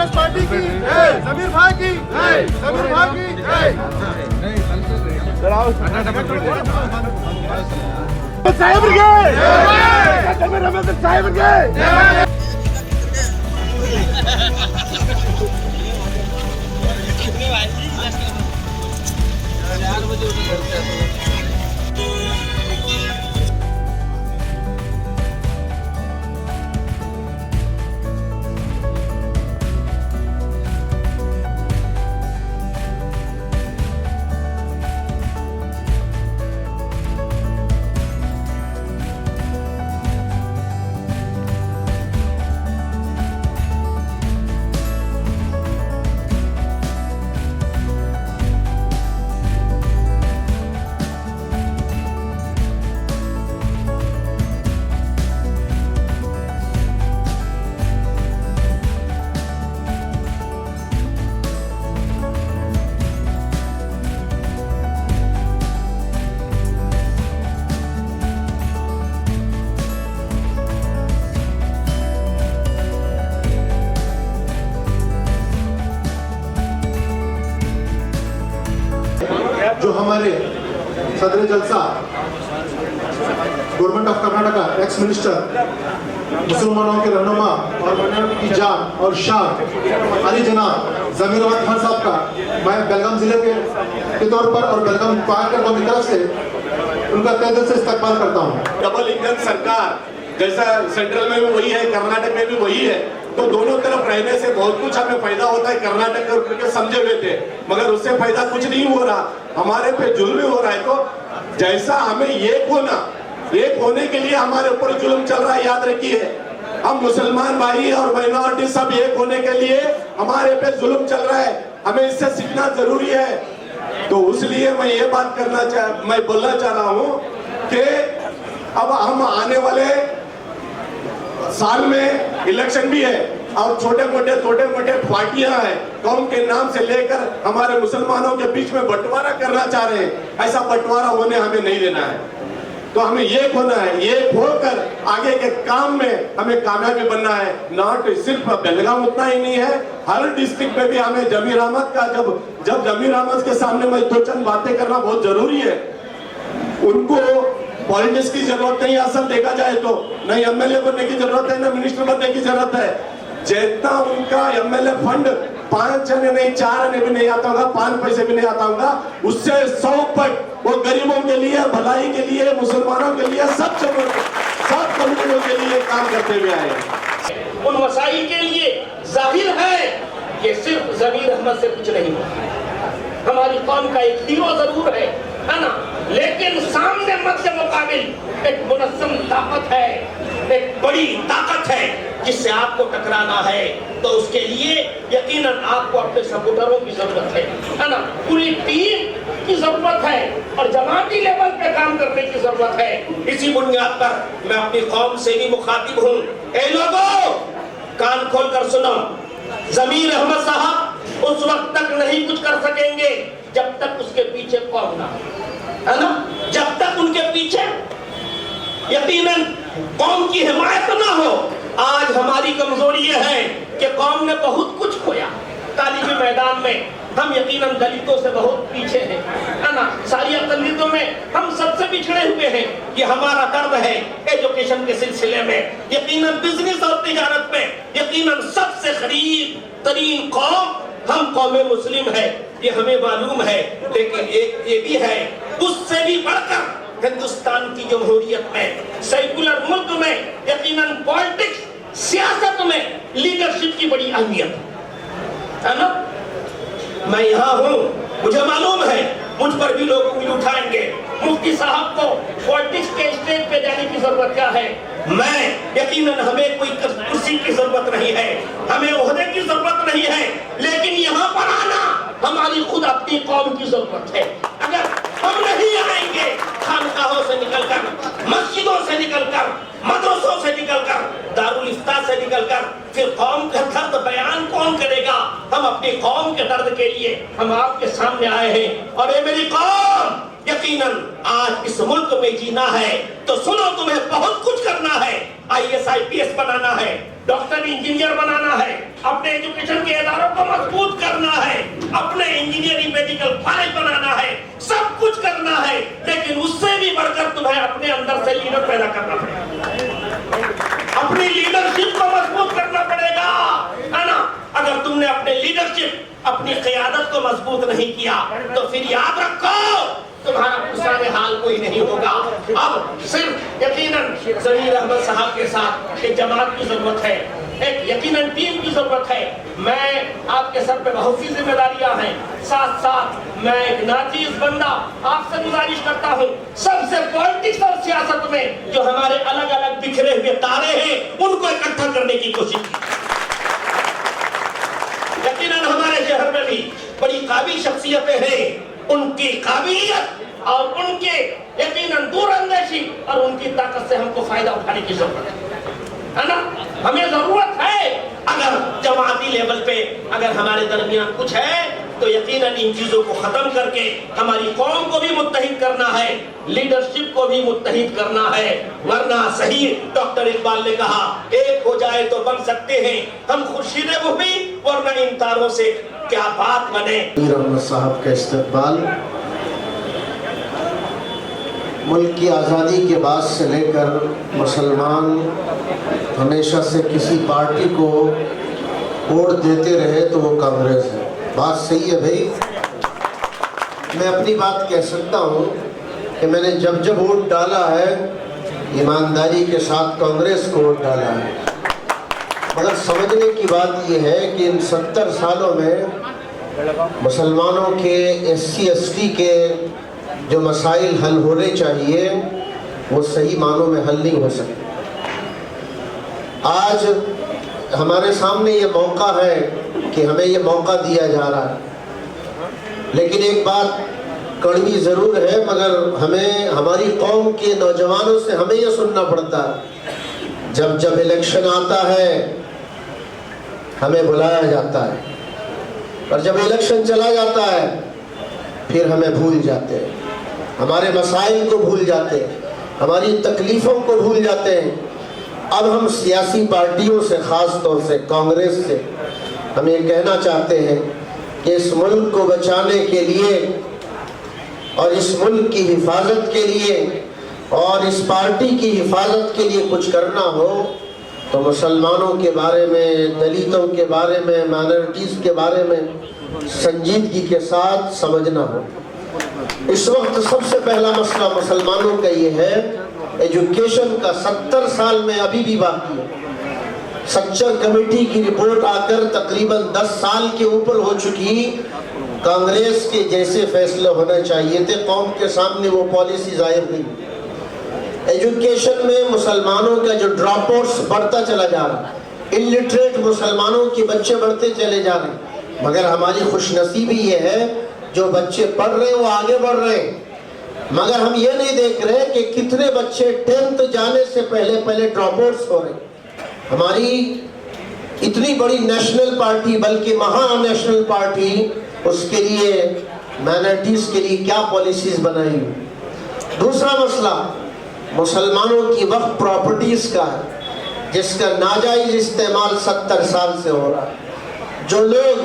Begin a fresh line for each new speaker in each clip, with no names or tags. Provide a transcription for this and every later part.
Congress party की जमीर भाई की जमीर भाई की साहेब
जो हमारे सदर जलसा government of Karnataka ex minister मुसलमानों के रहनुमा और मानव की जान और शान अली जनाब जमीर अहमद खान साहब का मैं बेलगाम जिले के तौर पर और बेलगाम पार्कर की तरफ से उनका तहे दिल से इस्तकबाल करता हूँ।
डबल इंजन सरकार जैसा सेंट्रल में भी वही है, कर्नाटक में भी वही है, तो दोनों तरफ रहने से बहुत कुछ हमें फायदा होता है। कर्नाटक के समझे हुए थे मगर उससे फायदा कुछ नहीं हो रहा, हमारे पे जुल्म हो रहा है। तो जैसा हमें एक होने के लिए हमारे ऊपर जुल्म चल रहा है, याद रखिए हम मुसलमान भाई और माइनॉरिटी सब एक होने के लिए हमारे पे जुल्म चल रहा है, हमें इससे सीखना जरूरी है। तो इसलिए मैं ये बात मैं बोलना चाह रहा हूँ कि अब हम आने वाले साल में इलेक्शन भी है और छोटे मोटे पार्टियां हैं, कौम के नाम से लेकर हमारे मुसलमानों के बीच में बंटवारा करना चाह रहे हैं। ऐसा बंटवारा होने हमें नहीं देना है। तो हमें एक होना है, एक होकर आगे के काम में हमें कामयाबी बनना है। नॉट सिर्फ बेलगाम उतना ही नहीं है, हर डिस्ट्रिक्ट में भी हमें जमीर अहमद का जब जमीर अहमद के सामने मैं दो चंद बातें करना बहुत जरूरी है। उनको पॉलिटिक्स की जरूरत नहीं, असल देखा जाए तो नहीं एमएलए बनने की जरूरत है, ना मिनिस्टर बनने की जरूरत है। जितना उनका एमएलए फंड 5 आने नहीं 4 आने भी नहीं आता होगा, 5 पैसे भी नहीं आता होगा, उससे 100 पट वो गरीबों के लिए, भलाई के लिए, मुसलमानों के लिए, सब कम्युनिटियों के लिए काम करते हुए आए।
उन मसाइल के लिए जाहिर है कि सिर्फ जमीर अहमद से कुछ नहीं हुआ। हमारी कौम का एक हीरो जरूर है ना, लेकिन सामने मध्य मुकाबिल एक मुनस्सम ताकत है, एक बड़ी ताकत है जिससे आपको टकराना है। तो उसके लिए यकीनन आपको अपने सपोर्टरों की जरूरत है ना, पूरी टीम की जरूरत है और जमाती लेवल पे काम करने की जरूरत है। इसी बुनियाद पर मैं अपनी कौम से भी मुखातिब हूँ। ए लोगों, कान खोल कर सुनो, जमीर अहमद साहब उस वक्त तक नहीं कुछ कर सकेंगे जब तक उसके पीछे कौम ना, है ना, जब तक उनके पीछे यकीनन कौम की हिमायत ना हो। आज हमारी कमजोरी ये है कि कौम ने बहुत कुछ खोया तालीमी मैदान में, हम यकीनन दलितों से बहुत पीछे हैं, है ना, सारी अक़लियतों में हम सबसे पिछड़े हुए हैं। ये हमारा कर्म है एजुकेशन के सिलसिले में, यकीनन बिजनेस और तिजारत में, यकीनन सबसे गरीब तरीन कौम हम कौम मुस्लिम है, ये हमें मालूम है। लेकिन एक ये भी है, उससे भी बढ़कर हिंदुस्तान की जमहूरियत में, सेकुलर मुल्क में यकीनन पॉलिटिक्स, सियासत में लीडरशिप की बड़ी अहमियत है ना। मैं यहाँ हूँ, मुझे मालूम है मुझ पर भी लोग उंगली उठाएंगे। मुफ्ती साहब को पॉलिटिक्स के स्टेज पे जाने की जरूरत क्या है? मैं यकीनन हमें कोई कुर्सी की जरूरत नहीं है, हमें ओहदे की जरूरत नहीं है, लेकिन यहाँ पर आना हमारी खुद अपनी कौम की जरूरत है। अगर हम नहीं आएंगे खानकाहों से निकलकर, मस्जिदों से निकलकर, मदरसों से निकलकर, दारुल इफ्ता से निकलकर, फिर कौम का दर्द बयान कौन करेगा? हम अपनी कौम के दर्द के लिए हम आपके सामने आए हैं। और ये मेरी कौम, यकीनन आज इस मुल्क में जीना है तो सुनो, तुम्हें बहुत कुछ करना है। IAS IPS बनाना है, डॉक्टर इंजीनियर बनाना है, अपने एजुकेशन के इदारों को मजबूत करना है, अपने इंजीनियरिंग मेडिकल कॉलेज बनाना है, सब कुछ करना है, लेकिन उससे भी बढ़कर तुम्हें अपने अंदर से लीडर पैदा करना पड़ेगा, अपनी लीडरशिप को मजबूत करना पड़ेगा, है ना। अगर तुमने अपने लीडरशिप, अपनी क़यादत को मजबूत नहीं किया तो फिर याद रखो तुम्हारा पुराने हाल कोई नहीं होगा। अब सिर्फ यकीनन ज़मीर अहमद साहब के साथ एक जमात की जरूरत है, एक यकीनन टीम की जरूरत है। मैं आपके सर पे बहुत सी जिम्मेदारियां हैं, साथ साथ मैं एक नाचीज बंदा आपसे गुजारिश करता हूँ, सबसे पॉलिटिक्स और सियासत में जो हमारे अलग अलग बिखरे हुए तारे हैं उनको इकट्ठा करने की कोशिश की। यकीनन हमारे शहर में भी बड़ी काबिल शख्सियतें हैं, उनकी काबिलियत और उनके यकीनन दूरअंदेशी और उनकी ताकत से हमको फायदा उठाने की जरूरत है ना। हमें जरूरत है, अगर जमाती लेवल पे अगर हमारे दरमियान कुछ है तो यकीनन इन चीजों को खत्म करके हमारी कौम को भी मुत्तहिद करना है, लीडरशिप को भी मुत्तहिद करना है, वरना सही डॉक्टर इकबाल ने कहा एक हो जाए तो बन सकते हैं हम खुर्शीद वो भी, वरना इन तारों से क्या बात बने।
ज़मीर अहमद साहब का इस्तकबाल मुल्क की आज़ादी के बाद से लेकर मुसलमान हमेशा से किसी पार्टी को वोट देते रहे तो वो कांग्रेस है। बात सही है भाई, मैं अपनी बात कह सकता हूँ कि मैंने जब जब वोट डाला है ईमानदारी के साथ कांग्रेस को वोट डाला है। मगर समझने की बात यह है कि इन 70 सालों में मुसलमानों के SC ST के जो मसाइल हल होने चाहिए वो सही मानों में हल नहीं हो सकते। आज हमारे सामने ये मौका है कि हमें ये मौका दिया जा रहा है, लेकिन एक बात कड़वी ज़रूर है, मगर हमें हमारी कौम के नौजवानों से हमें ये सुनना पड़ता है, जब जब इलेक्शन आता है हमें बुलाया जाता है, और जब इलेक्शन चला जाता है फिर हमें भूल जाते हैं, हमारे मसाइल को भूल जाते हैं, हमारी तकलीफ़ों को भूल जाते हैं। अब हम सियासी पार्टियों से, ख़ास तौर से कांग्रेस से हम ये कहना चाहते हैं कि इस मुल्क को बचाने के लिए और इस मुल्क की हिफाजत के लिए और इस पार्टी की हिफाजत के लिए कुछ करना हो तो मुसलमानों के बारे में, दलितों के बारे में, माइनॉरिटीज़ के बारे में संजीदगी के साथ समझना हो। इस वक्त सबसे पहला मसला मुसलमानों का ये है, एजुकेशन का 70 साल में अभी भी बाकी है। सच्चर कमेटी की रिपोर्ट आकर तकरीबन 10 साल के ऊपर हो चुकी। कांग्रेस के जैसे फैसले होने चाहिए थे, कौम के सामने वो पॉलिसी जाहिर नहीं। एजुकेशन में मुसलमानों का जो ड्रॉप आउट्स बढ़ता चला जा रहा, इलिटरेट मुसलमानों के बच्चे बढ़ते चले जा रहे, मगर हमारी खुशनसीबी ये है जो बच्चे पढ़ रहे हैं वो आगे बढ़ रहे हैं, मगर हम ये नहीं देख रहे कि कितने बच्चे 10th जाने से पहले ड्रॉप आउट्स हो रहे। हमारी इतनी बड़ी नेशनल पार्टी, बल्कि महा नेशनल पार्टी, उसके लिए माइनॉरिटीज़ के लिए क्या पॉलिसीज़ बनाई। दूसरा मसला मुसलमानों की वक्फ प्रॉपर्टीज़ का है, जिसका नाजायज़ इस्तेमाल 70 साल से हो रहा है। जो लोग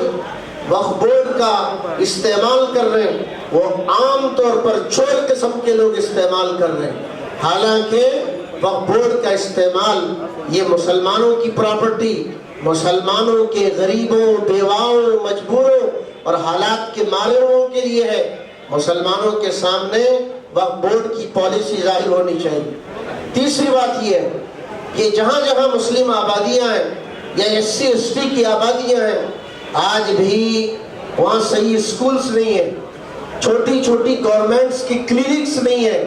वक्फ बोर्ड का इस्तेमाल कर रहे हैं वो आम तौर पर चोर किस्म के लोग इस्तेमाल कर रहे हैं, हालांकि वक्फ बोर्ड का इस्तेमाल ये मुसलमानों की प्रॉपर्टी, मुसलमानों के गरीबों, बेवाओं, मजबूरों और हालात के मारे हुओं के लिए है। मुसलमानों के सामने वक्फ बोर्ड की पॉलिसी जाहिर होनी चाहिए। तीसरी बात यह है कि जहाँ जहाँ मुस्लिम आबादियाँ हैं या SC ST की आबादियाँ हैं, आज भी वहाँ सही स्कूल्स नहीं है, छोटी छोटी गवर्नमेंट्स की क्लिनिक्स नहीं है,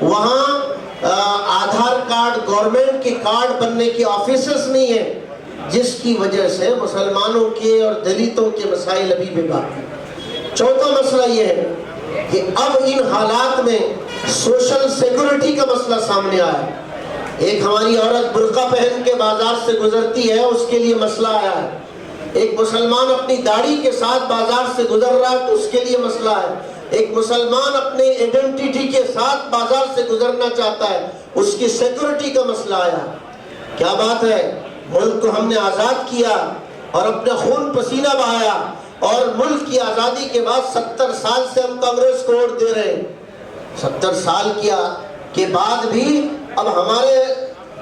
वहाँ आधार कार्ड, गवर्नमेंट के कार्ड बनने के ऑफिसेस नहीं है, जिसकी वजह से मुसलमानों के और दलितों के मसाइल अभी भी बाकी। चौथा मसला ये है कि अब इन हालात में सोशल सिक्योरिटी का मसला सामने आया। एक हमारी औरत बुर्का पहन के बाजार से गुजरती है, उसके लिए मसला आया है। एक मुसलमान अपनी दाढ़ी के साथ बाजार से गुजर रहा है तो उसके लिए मसला है। एक मुसलमान अपने आइडेंटिटी के साथ बाजार से गुजरना चाहता है, उसकी सिक्योरिटी का मसला आया। क्या बात है, मुल्क को हमने आज़ाद किया, اور اپنا خون پسینہ بہایا اور ملک کی آزادی کے بعد 70 سال سے ہم کانگریس کو ووٹ دے رہے ہیں. 70 سال کے بعد بھی اب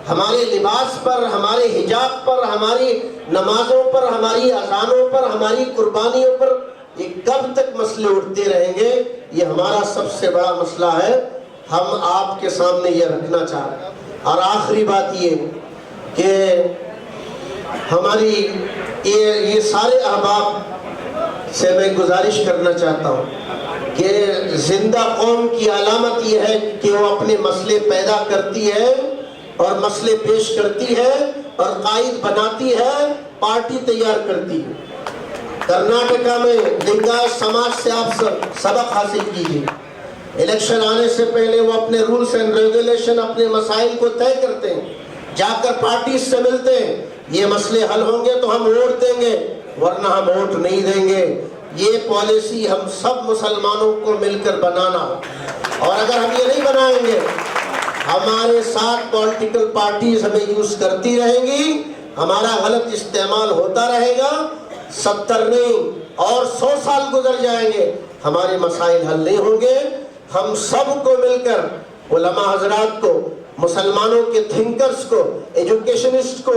ہمارے لباس پر، ہمارے حجاب پر، ہماری نمازوں پر، ہماری اذانوں پر، ہماری قربانیوں پر یہ کب تک مسئلے اٹھتے رہیں گے؟ یہ ہمارا سب سے بڑا مسئلہ ہے. ہم آپ کے سامنے یہ رکھنا چاہتے ہیں. اور آخری بات یہ کہ ہماری یہ سارے احباب سے میں گزارش کرنا چاہتا ہوں کہ زندہ قوم کی علامت یہ ہے کہ وہ اپنے مسئلے پیدا کرتی ہے اور مسئلے پیش کرتی ہے اور قائد بناتی ہے، پارٹی تیار کرتی ہے. کرناٹکا میں لنگایت سماج سے آپ سبق حاصل کیجیے. الیکشن آنے سے پہلے وہ اپنے رولز اینڈ ریگولیشن، اپنے مسائل کو طے کرتے ہیں، جا کر پارٹیز سے ملتے ہیں. یہ مسئلے حل ہوں گے تو ہم ووٹ دیں گے، ورنہ ہم ووٹ نہیں دیں گے. یہ پالیسی ہم سب مسلمانوں کو مل کر بنانا. اور اگر ہم یہ نہیں بنائیں گے، ہمارے ساتھ پولیٹیکل پارٹیز ہمیں یوز کرتی رہیں گی، ہمارا غلط استعمال ہوتا رہے گا. 70 نہیں اور 100 سال گزر جائیں گے، ہمارے مسائل حل نہیں ہوں گے. ہم سب کو مل کر، علماء حضرات کو، مسلمانوں کے تھنکرز کو، ایجوکیشنسٹ کو،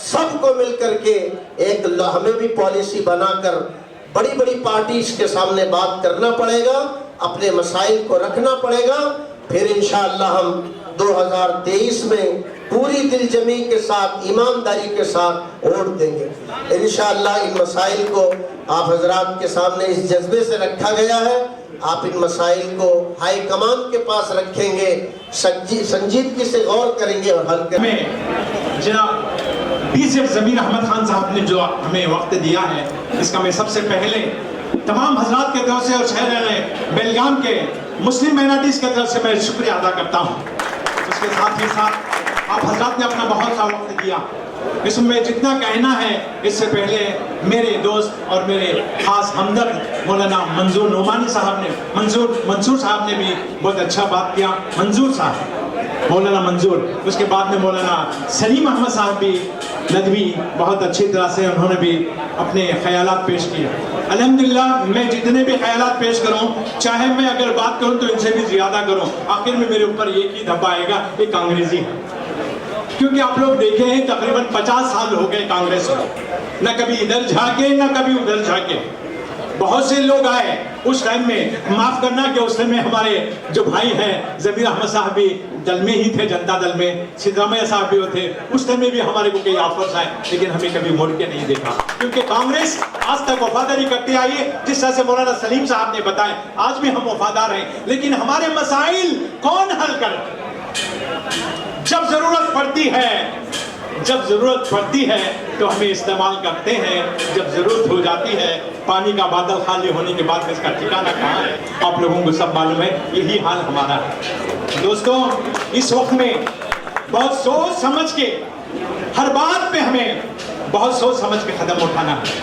سب کو مل کر کے ایک ہمیں بھی پالیسی بنا کر بڑی بڑی پارٹیز کے سامنے بات کرنا پڑے گا، اپنے مسائل کو رکھنا پڑے گا. پھر انشاءاللہ ہم 2023 میں پوری دل جمی کے ساتھ، ایمانداری کے ساتھ ووٹ دیں گے. انشاءاللہ ان مسائل کو آپ حضرات کے سامنے اس جذبے سے رکھا گیا ہے. آپ ان مسائل کو ہائی کمان کے پاس رکھیں گے، سنجیدگی سے غور کریں گے اور حل کریں گے.
جناب BCF ضمیر احمد خان صاحب نے جو ہمیں وقت دیا ہے، اس کا میں سب سے پہلے تمام حضرات کے طرف سے اور شہر بیلگام کے مسلم مائنارٹیز کے طرف سے میں شکریہ ادا کرتا ہوں. اس کے ساتھ ہی ساتھ آپ حضرات نے اپنا بہت سا وقت دیا. اس میں جتنا کہنا ہے، اس سے پہلے میرے دوست اور میرے خاص ہمدرد مولانا منظور نعمانی صاحب نے، منصور صاحب نے بھی بہت اچھا بات کیا. منظور صاحب، مولانا منظور، اس کے بعد میں مولانا سلیم احمد صاحب بھی ندوی بہت اچھی طرح سے انہوں نے بھی اپنے خیالات پیش کیے. الحمدللہ میں جتنے بھی خیالات پیش کروں، چاہے میں اگر بات کروں تو ان سے بھی زیادہ کروں، آخر میں میرے اوپر ایک ہی دھبا آئے گا، ایک انگریزی ہے. کیونکہ آپ لوگ دیکھیں ہیں تقریباً 50 سال ہو گئے کانگریس میں، نہ کبھی ادھر جھانکے نہ کبھی ادھر جھانکے. بہت سے لوگ آئے اس ٹائم میں، معاف کرنا کہ اس ٹائم میں ہمارے جو بھائی ہیں ضمیر احمد صاحب بھی دل میں ہی تھے، جنتا دل میں، سدھرامیا صاحب بھی تھے. اس ٹائم میں بھی ہمارے کو کئی آفرز آئے، لیکن ہمیں کبھی موڑ کے نہیں دیکھا. کیونکہ کانگریس آج تک وفاداری کرتی آئی ہے. جس طرح سے مولانا سلیم صاحب نے بتایا، آج بھی ہم وفادار ہیں. لیکن ہمارے مسائل کون حل کرے؟ جب ضرورت پڑتی ہے تو ہمیں استعمال کرتے ہیں. جب ضرورت ہو جاتی ہے، پانی کا بادل خالی ہونے کے بعد اس کا ٹھکانہ کہاں ہے، آپ لوگوں کو سب معلوم ہے. یہی حال ہمارا ہے. دوستوں، اس وقت میں بہت سوچ سمجھ کے، ہر بات پہ ہمیں بہت سوچ سمجھ کے قدم اٹھانا ہے.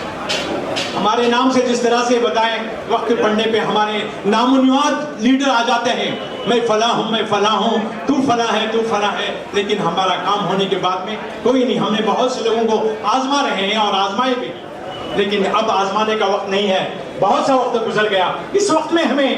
ہمارے نام سے جس طرح سے بتائیں، وقت پڑھنے پہ ہمارے نام و نواد لیڈر آ جاتے ہیں، میں فلاں ہوں، میں فلاں ہوں، تو فلاں ہے، تو فلاں ہے. لیکن ہمارا کام ہونے کے بعد میں کوئی نہیں. ہم نے بہت سے لوگوں کو آزما رہے ہیں اور آزمائے بھی، لیکن اب آزمانے کا وقت نہیں ہے. بہت سا وقت گزر گیا. اس وقت میں ہمیں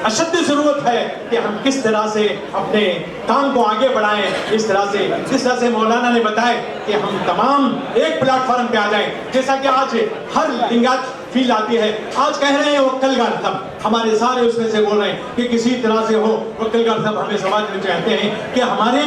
اشد ضرورت ہے کہ ہم کس طرح سے اپنے کام کو آگے بڑھائیں. جس طرح سے مولانا نے بتایا کہ ہم تمام ایک پلیٹ فارم پہ آ جائیں. جیسا کہ آج ہر لنگات فیل آتی ہے. آج کہہ رہے ہیں وکل گار صاحب، ہمارے سارے اس میں سے بول رہے ہیں کہ کسی طرح سے ہو. وکل گار صاحب ہمیں سماج میں چاہتے ہیں کہ ہمارے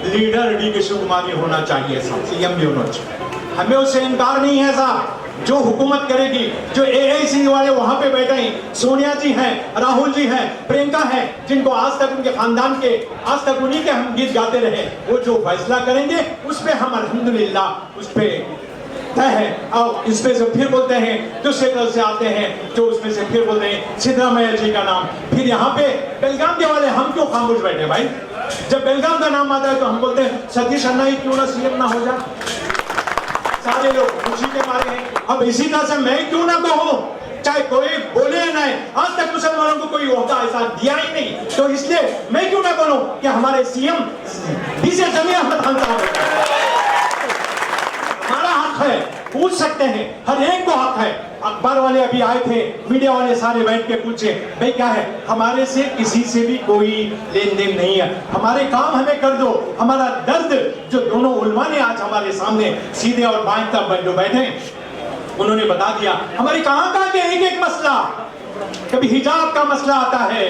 لیڈر ڈی کے شیو کمار ہونا چاہیے، CM بھی ہونا چاہیے. ہمیں اس سے انکار نہیں ہے صاحب. جو حکومت کرے گی، جو AIC والے وہاں پہ بیٹھے ہیں، سونیا جی ہیں، راہل جی ہیں، پرینکا ہیں، جن کو آج تک ان کے خاندان کے، آج تک انہی کے ہم گیت گاتے رہے، وہ جو فیصلہ کریں گے اس پہ ہم الحمدللہ اس پہ طے ہے. اور اس پہ سے پھر بولتے ہیں جو سیکٹر سے آتے ہیں، جو اس میں سے پھر بولتے ہیں سدھرامیا جی کا نام. پھر یہاں پہ بیلگام کے والے ہم کیوں خاموش بیٹھے بھائی؟ جب بیلگام کا نام آتا ہے تو ہم بولتے ہیں ستیش اننا ہی کیوں نہ CM نہ ہو جائے. سارے لوگ خوشی کے مارے ہیں. اب اسی طرح سے میں کیوں نہ کہوں، چاہے کوئی بولے یا نہ. آج تک مسلمانوں کو کوئی عہدہ ایسا دیا ہی نہیں، تو اس لیے میں کیوں نہ بولوں کہ ہمارے CM BCF ضمیر احمد خان صاحب. ہمارا حق ہے पूछ सकते हैं, हर एक को हक है। अखबार वाले अभी आए थे, मीडिया वाले सारे बैठ के पूछे, भाई क्या है, हमारे से किसी से भी कोई लेन देन नहीं है, हमारे काम हमें कर दो। हमारा दर्द जो दोनों उलमा ने आज हमारे सामने सीधे और बाएं तरफ जो बैठे उन्होंने बता दिया, हमारे कहाँ के एक एक मसला। कभी हिजाब का मसला आता है,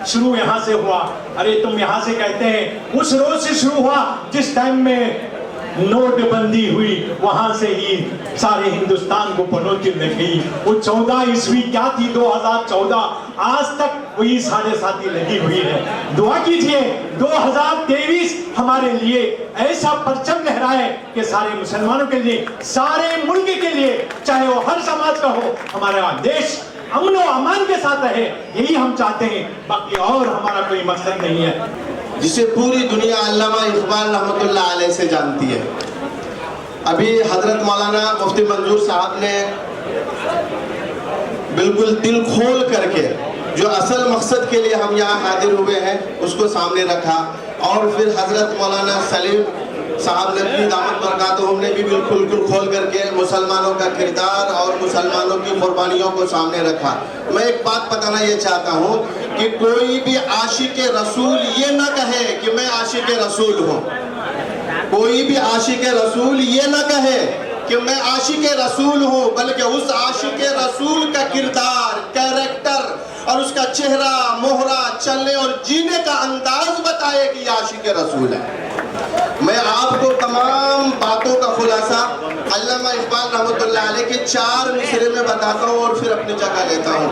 शुरू यहाँ से हुआ, अरे तुम यहाँ से कहते हैं, उस रोज से शुरू हुआ जिस टाइम में नोटबंदी हुई, वहां से ही सारे हिंदुस्तान को पनौती लगी। वो 14 ईस्वी क्या थी, 2014, आज तक वही 7.5 लगी हुई है। दुआ कीजिए 2023 हमारे लिए ऐसा परचम लहराए कि सारे मुसलमानों के लिए, सारे मुल्क के लिए, चाहे वो हर समाज का हो, हमारा देश अमन और अमान के साथ रहे, यही हम चाहते हैं, बाकी और हमारा कोई मकसद नहीं है।
जिसे पूरी दुनिया अल्लामा इकबाल रहमतुल्लाह अलैह से जानती है। अभी हजरत मौलाना मुफ्ती मंजूर साहब ने बिल्कुल दिल खोल करके जो असल मकसद के लिए हम यहाँ हाजिर हुए हैं उसको सामने रखा, और फिर हजरत मौलाना सलीम साहब ने दामत बरकातुहुम ने भी बिल्कुल दिल खोल करके मुसलमानों का किरदार और मुसलमानों की कुर्बानियों को सामने रखा। मैं एक बात बताना ये चाहता हूँ कि कोई भी आशिक रसूल ये ना कहे कि मैं आशिक रसूल हूँ, कोई भी आशिक रसूल ये ना कहे कि मैं आशिक रसूल हूँ, बल्कि उस आशिक रसूल का किरदार, कैरेक्टर और उसका चेहरा, मोहरा, चलने और जीने का अंदाज बताए कि ये आशिक रसूल है। मैं आपको तमाम बातों का खुलासा अल्लामा इकबाल रहमतुल्लाह अलैह के 4 मिसरे में बताता हूँ और फिर अपनी जगह लेता हूँ।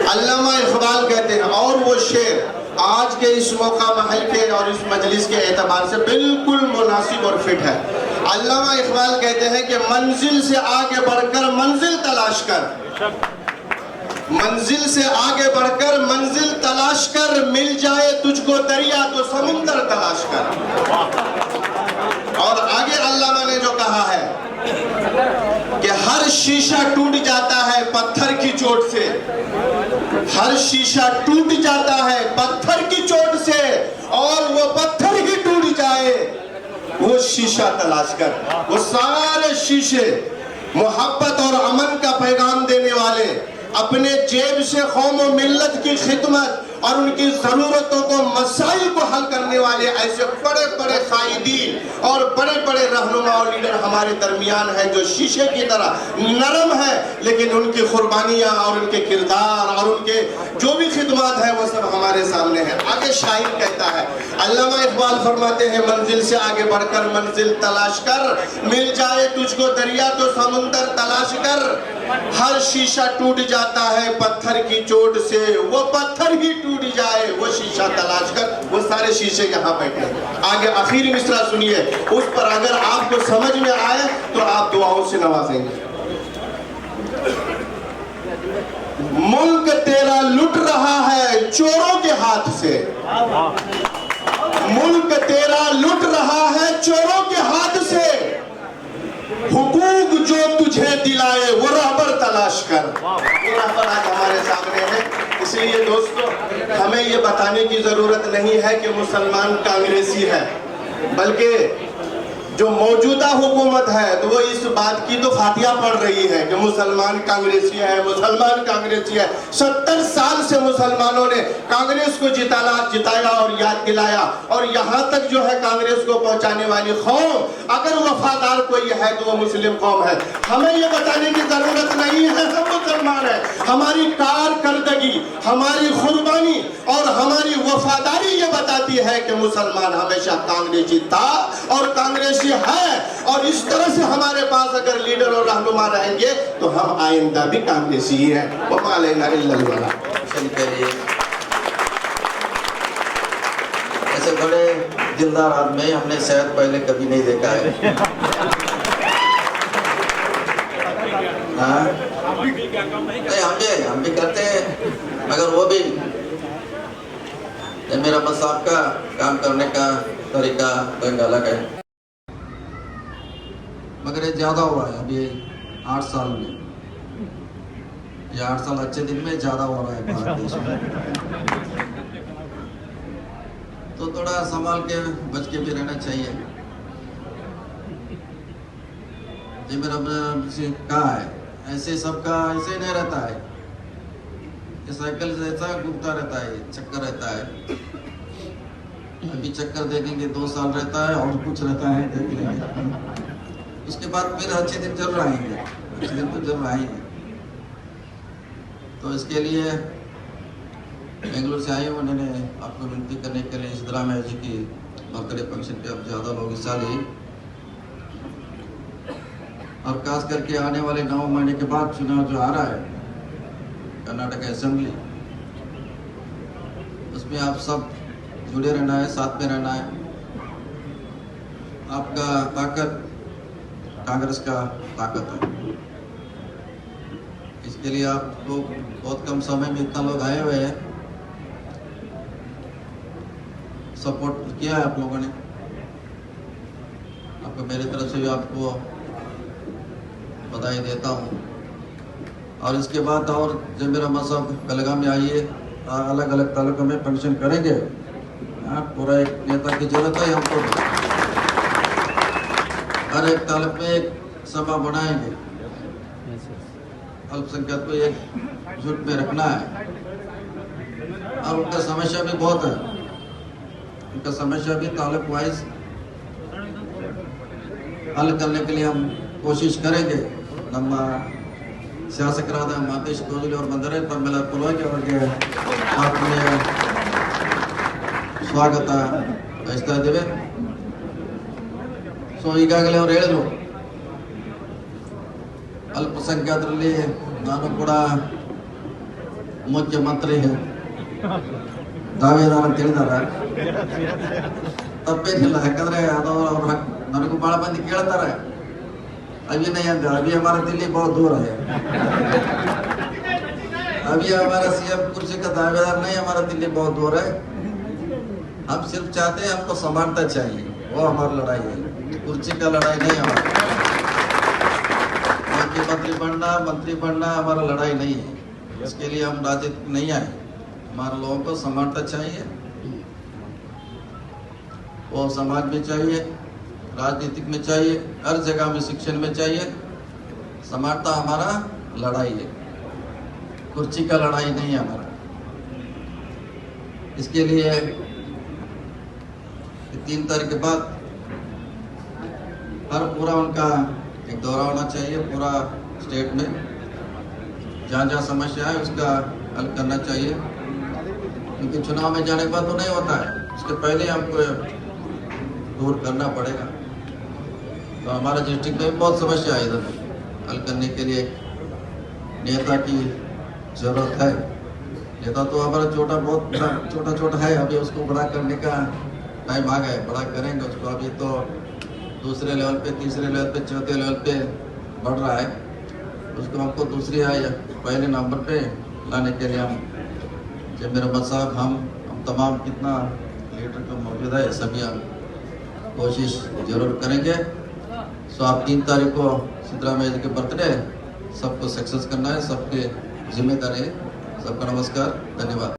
अल्लामा इकबाल कहते हैं, और वो शेर आज के इस मौका महल के और इस मजलिस के एतबार से बिल्कुल मुनासिब और फिट है। अल्लामा इकबाल कहते हैं कि मंजिल से आगे बढ़कर मंजिल तलाश कर, मंजिल से आगे बढ़कर मंजिल तलाश कर, मिल जाए तुझको दरिया तो समुंदर तलाश कर। और आगे अल्लामा ने जो कहा है कि हर शीशा टूट जाता है पत्थर की चोट से, हर शीशा टूट जाता है पत्थर की चोट से, और वो पत्थर ही टूट जाए वो शीशा तलाश कर। वो सारे शीशे मोहब्बत और अमन का पैगाम देने वाले, अपने जेब से कौम और मिल्लत की खिदमत और उनकी जरूरतों को, मसाइल को हल करने वाले ऐसे बड़े बड़े कायदीन और बड़े बड़े रहनुमा और लीडर हमारे दरमियान हैं जो शीशे की तरह नरम है, लेकिन उनकी कुर्बानियां और उनके किरदार और उनके जो भी खिदमत है वो सब हमारे सामने है। आगे शायर कहता है, अल्लामा इकबाल फरमाते हैं, मंजिल से आगे बढ़कर मंजिल तलाश कर, मिल जाए तुझको दरिया तो समुंदर तलाश कर। हर शीशा टूट जाता है पत्थर की चोट से, वो पत्थर ही टूट जाए वो शीशा तलाश कर। वो सारे शीशे यहाँ बैठे हैं। आगे आखिरी मिसरा सुनिए, उस पर अगर आपको समझ में आए तो आप दुआओं से नवाजेंगे। मुल्क तेरा लुट रहा है चोरों के हाथ से, मुल्क तेरा लुट रहा है चोरों के हाथ से, हुकूक जो तुझे दिलाए वो रहबर तलाश कर। ये रहबर आज हमारे सामने है। इसलिए दोस्तों, हमें ये बताने की जरूरत नहीं है कि मुसलमान कांग्रेसी है, बल्कि जो मौजूदा हुकूमत है तो वो इस बात की तो फातिहा पढ़ रही है कि मुसलमान कांग्रेसी है, मुसलमान कांग्रेसी है। 70 साल से मुसलमानों ने कांग्रेस को जिताया और याद दिलाया, और यहाँ तक जो है कांग्रेस को पहुँचाने वाली कौम अगर वफादार कोई है तो वो मुस्लिम कौम है। हमें ये बताने की जरूरत नहीं है हम मुसलमान है। हमारी कारकर्दगी, हमारी कुर्बानी और हमारी वफादारी ये बताती है कि मुसलमान हमेशा कांग्रेसी था और कांग्रेसी है, और इस तरह से हमारे पास अगर लीडर और रहनुमा रहेंगे तो हम आइंदा भी कांग्रेसी ही हैं। वमा अलैना इल्लल बलाग।
ऐसे बड़े दिलदार आदमी हमने शायद पहले कभी नहीं देखा है। हाँ? नहीं, हम भी करते हैं, मगर वो भी मेरा बस आपका काम करने का तरीका रंग अलग है, मगर ये ज्यादा हुआ है अभी 8 साल में। ये 8 साल अच्छे दिन में ज्यादा हो रहा है भारत देश में, तो थोड़ा संभाल के बच के भी रहना चाहिए। जमीर अहमद से कहा है, ऐसे सबका ऐसे नहीं रहता है कि साइकिल जैसा घूमता रहता है, चक्कर रहता है। अभी चक्कर देखेंगे 2 साल रहता है और कुछ रहता है देख लेंगे, उसके बाद फिर अच्छे दिन जरूर आएंगे, अच्छे दिन तो जरूर आएंगे। तो इसके लिए बेंगलुरु से आए हूँ, उन्होंने आपको विनती करने के लिए सिद्धरामैया जी की बर्थडे फंक्शन पे अब ज़्यादा लोग हिस्सा लिए, और खास करके आने वाले 9 महीने के बाद चुनाव जो आ रहा है कर्नाटक असेंबली, उसमें आप सब जुड़े रहना है, साथ में रहना है। आपका ताकत कांग्रेस का ताकत है, इसके लिए आप लोग बहुत कम समय में इतना लोग आए हुए हैं, सपोर्ट किया है आप लोगों ने। आपको मेरी तरफ से भी आपको बधाई देता हूँ। और इसके बाद और जमीर अहमद साहब बेलगाम में आइए, अलग अलग तालुकों में फंक्शन करेंगे। पूरा एक नेता की जरूरत है हमको, हर एक तालुक में एक सभा बनाएंगे, अल्पसंख्यक को एक जुट में रखना है। और उनका समस्या भी बहुत है, उनका समस्या भी तालुक वाइज हल करने के लिए हम कोशिश करेंगे। ನಮ್ಮ ಶಾಸಕರಾದ ಮಾತೇಶ್ ಕೋಜುಲಿ ಅವರು ಬಂದರೆ ತಮ್ಮೆಲ್ಲರ ಪರವಾಗಿ ಅವರಿಗೆ ಆತ್ಮೀಯ ಸ್ವಾಗತ ಬಯಸ್ತಾ ಇದ್ದೇವೆ. ಸೊ ಈಗಾಗಲೇ ಅವರು ಹೇಳಿದ್ರು, ಅಲ್ಪಸಂಖ್ಯಾತರಲ್ಲಿ ನಾನು ಕೂಡ ಮುಖ್ಯಮಂತ್ರಿ ದಾವೇದಾರ ಅಂತ ಹೇಳಿದ್ದಾರೆ. ತಪ್ಪೇನಿಲ್ಲ, ಯಾಕಂದ್ರೆ ಅದು ಅವ್ರ ನನಗೂ ಬಹಳ ಮಂದಿ ಕೇಳ್ತಾರೆ, अभी नहीं आता, अभी हमारा दिल्ली बहुत दूर है, अभी हमारा सीएम कुर्सी का दावेदार नहीं, हमारा दिल्ली बहुत दूर है। हम सिर्फ चाहते हैं, हमको समानता चाहिए, वो हमारी लड़ाई है, कुर्सी का लड़ाई नहीं हमारा। मंत्री बनना हमारा लड़ाई नहीं है, इसके लिए हम राजनीति नहीं आए। हमारे लोगों को समानता चाहिए, वो समाज में चाहिए, राजनीतिक में चाहिए, हर जगह में, शिक्षण में चाहिए। समानता हमारा लड़ाई है, कुर्सी का लड़ाई नहीं है हमारा। इसके लिए 3 तारीख के बाद हर पूरा उनका एक दौरा होना चाहिए, पूरा स्टेट में जहाँ जहाँ समस्या है उसका हल करना चाहिए, क्योंकि चुनाव में जाने के बाद तो नहीं होता है, उसके पहले हमको दूर करना पड़ेगा। तो हमारे डिस्ट्रिक्ट में बहुत समस्या है, इधर हल करने के लिए नेता की जरूरत है। नेता तो हमारा बहुत छोटा है, अभी उसको बड़ा करने का टाइम आ गया है, बड़ा करेंगे उसको। अभी तो दूसरे लेवल पे, तीसरे लेवल पे, चौथे लेवल पे बढ़ रहा है, उसको हमको दूसरी पहले नंबर पे लाने के लिए हम जमीर अहमद साहब, हम तमाम कितना लीडर को मौजूद है, सभी हम कोशिश जरूर करेंगे। सो आप 3 तारीख को सिद्धरामैया जी के बर्थडे सबको सक्सेस करना है, सबके जिम्मेदारी है। सबका नमस्कार, धन्यवाद।